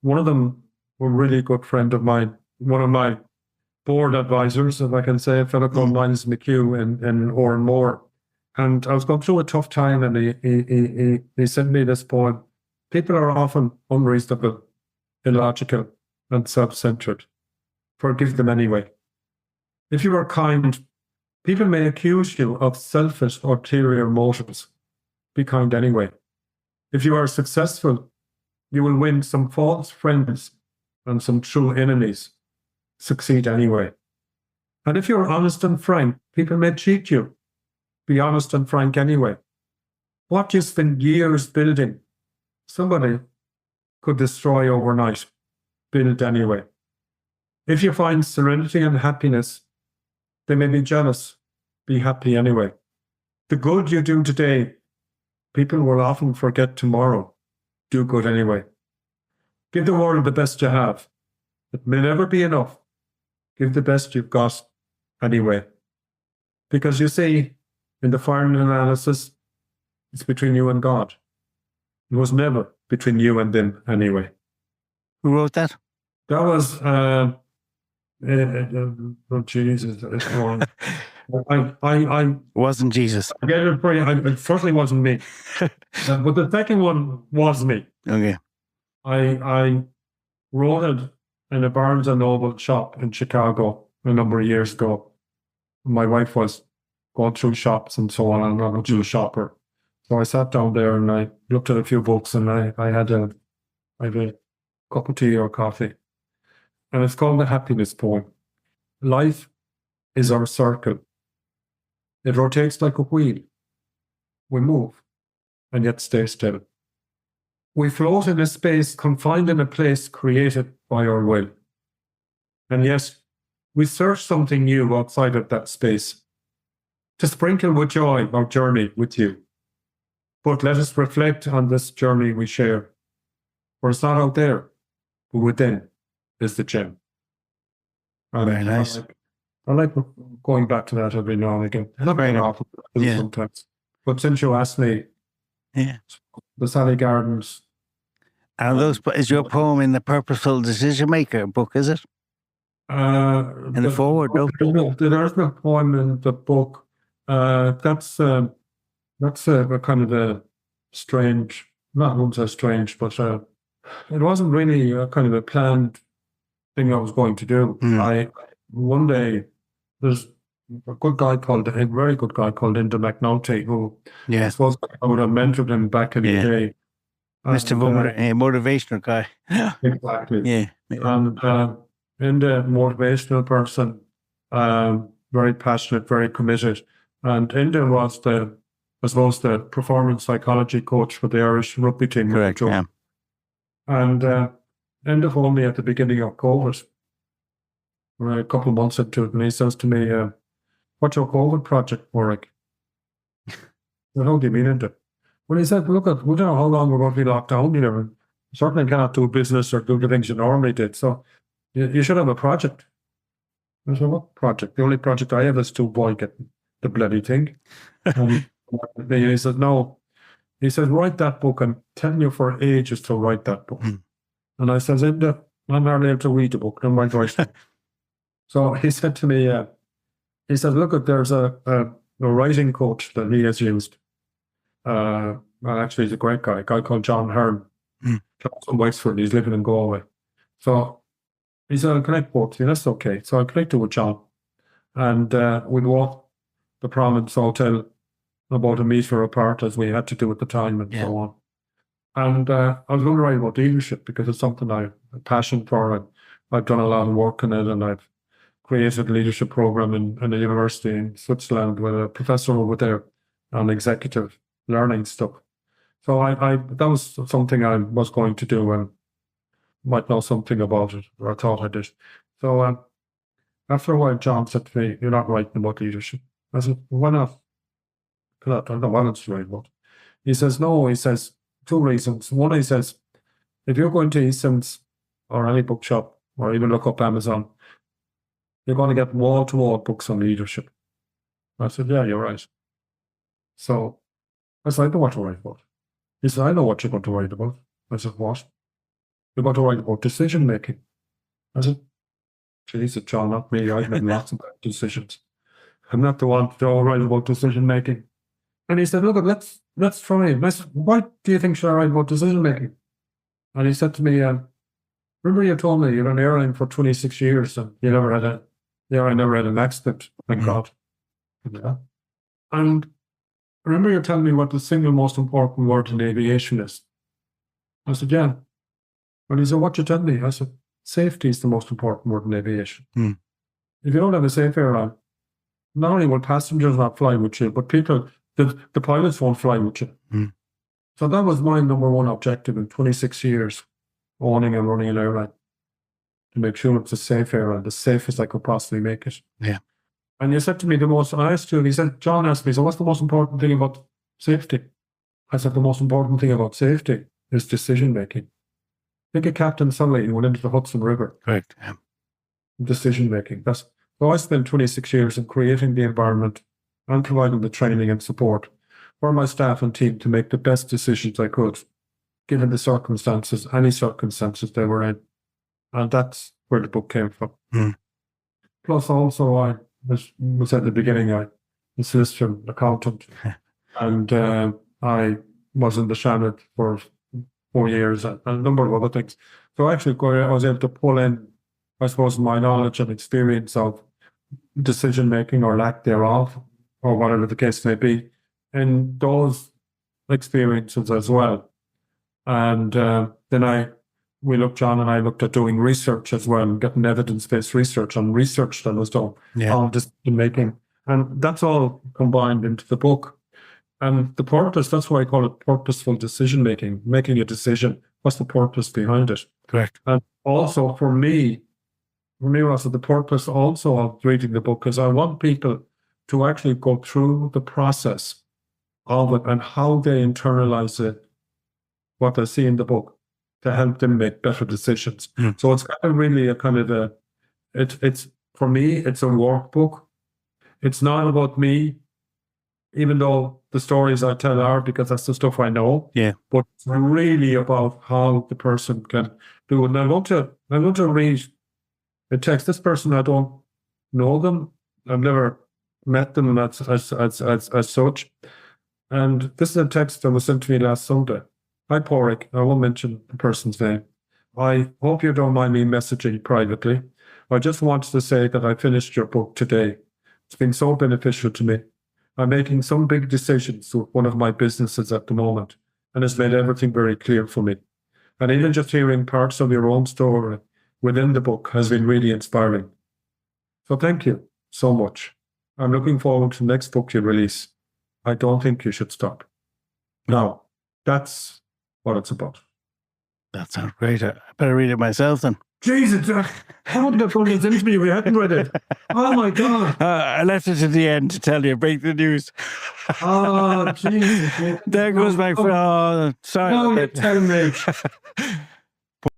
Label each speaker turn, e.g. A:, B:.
A: one of them, a really good friend of mine, one of my board advisors, if I can say, a fellow called Miles McHugh in Oranmore. And I was going through a tough time, and he sent me this poem. People are often unreasonable, illogical, and self-centered. Forgive them anyway. If you are kind, people may accuse you of selfish, ulterior motives. Be kind anyway. If you are successful, you will win some false friends and some true enemies. Succeed anyway. And if you're honest and frank, people may cheat you. Be honest and frank anyway. What you spend years building, somebody could destroy overnight. Build anyway. If you find serenity and happiness, they may be jealous. Be happy anyway. The good you do today, people will often forget tomorrow. Do good anyway. Give the world the best you have. It may never be enough. Give the best you've got anyway. Because you see, in the final analysis, it's between you and God. It was never between you and them anyway.
B: Who wrote that?
A: That was, oh Jesus, it's wrong. I
B: wasn't Jesus.
A: I get it for you. It certainly wasn't me. But the second one was me.
B: Okay.
A: I wrote it in a Barnes and Noble shop in Chicago a number of years ago. My wife was going through shops and so on. I'm not much of a shopper. So I sat down there and I looked at a few books, and I had a cup of tea or coffee. And it's called The Happiness Poem. Life is our circle. It rotates like a wheel. We move and yet stay still. We float in a space confined in a place created by our will. And yet, we search something new outside of that space to sprinkle with joy our journey with you. But let us reflect on this journey we share, for it's not out there, but within is the gem. And
B: very nice.
A: I like going back to that every now and again. Not very often, sometimes. But since you asked me, the Sally Gardens.
B: And is your poem in the Purposeful Decision Maker book, is it? In the forward, no?
A: There's no poem in the book. That's a kind of a strange, not so strange, but it wasn't really a kind of a planned thing I was going to do. One day, there's a very good guy called Enda McNulty, who I suppose I would have mentored him back in the day.
B: Mr. Motivational guy.
A: Exactly.
B: Yeah.
A: And Enda, motivational person, very passionate, very committed. And Enda was the performance psychology coach for the Irish rugby team.
B: Correct, yeah.
A: And Enda phoned me at the beginning of COVID, a couple of months into it, and he says to me, what's your COVID project, Pádraig? Well, how do you mean, Enda? Well, he said, look, we don't know how long we're going to be locked down, certainly cannot do business or do the things you normally did, so you should have a project. I said, what project? The only project I have is to avoid getting the bloody thing. And he said, no. He said, write that book. I'm telling you for ages to write that book. And I said, I'm hardly able to read the book. I'm not writing. So he said to me, he said, look, there's a writing coach that he has used. Well, actually, he's a great guy, a guy called John Hearn. From Wexford, he's living in Galway. So he said, I'll connect both. Yeah, that's okay. So I connected with John. And we walked the Prominence Hotel about a metre apart, as we had to do at the time, and so on. And I was going to write about leadership because it's something I have a passion for, and I've done a lot of work in it, and I've created a leadership program in a university in Switzerland with a professor over there on executive learning stuff. So that was something I was going to do, and might know something about it, or I thought I did. So after a while, John said to me, you're not writing about leadership. I said, why not? I don't know what it's to write about. He says, no, he says, two reasons. One, he says, if you're going to Eason's or any bookshop, or even look up Amazon, you're going to get wall-to-wall books on leadership. I said, yeah, you're right. So I said, I know what to write about. He said, I know what you're going to write about. I said, what? you're about to write about decision making. I said, Jesus, John, not me. I've made lots of bad decisions. I'm not the one to write about decision making. And he said, look, let's try it. I said, why do you think should I write about decision making? And he said to me, remember you told me you're an airline for 26 years and I never had an accident, thank God. Yeah. And remember you telling me what the single most important word in aviation is? I said, yeah. And he said, what you tell me? I said, safety is the most important word in aviation. If you don't have a safe airline, not only will passengers not fly with you, but the pilots won't fly with you. So that was my number one objective in 26 years, owning and running an airline, to make sure it's a safe airline, the safest I could possibly make it.
B: Yeah.
A: And you said to me I asked you, and he said, John asked me, so what's the most important thing about safety? I said, the most important thing about safety is decision making. Think of Captain Sully who went into the Hudson River.
B: Correct. Yeah.
A: Decision making. So I spent 26 years in creating the environment and providing the training and support for my staff and team to make the best decisions I could, given the circumstances, any circumstances they were in. And that's where the book came from. Plus also, I was at the beginning, I was solicitor, accountant, and I was in the Shannon for 4 years and a number of other things. So actually, I was able to pull in, I suppose, my knowledge and experience of decision making or lack thereof, or whatever the case may be, in those experiences as well. And then John and I looked at doing research as well, getting evidence-based research on research that was done on decision making. And that's all combined into the book. And the purpose, that's why I call it purposeful decision making, making a decision. What's the purpose behind it?
B: Correct.
A: And also for me, Ross, the purpose also of reading the book is I want people to actually go through the process of it and how they internalize it, what they see in the book, to help them make better decisions. So it's kind of really a kind of it's for me, it's a workbook. It's not about me, even though the stories I tell are, because that's the stuff I know. Yeah. But it's really about how the person can do it. And I'm going to read a text. This person, I don't know them. I've never met them as such. And this is a text that was sent to me last Sunday. Hi, Pádraig. I won't mention the person's name. I hope you don't mind me messaging privately. I just wanted to say that I finished your book today. It's been so beneficial to me. I'm making some big decisions with one of my businesses at the moment, and it's made everything very clear for me. And even just hearing parts of your own story within the book has been really inspiring. So thank you so much. I'm looking forward to the next book you release. I don't think you should stop. Now, that's what it's about.
B: That sounds great. I better read it myself then.
A: Jesus, how did I put this into me? We hadn't read it. Oh my God.
B: I left it to the end to tell you, break the news.
A: Oh, Jesus.
B: There goes my friend. Oh, sorry.
A: No, you tell me.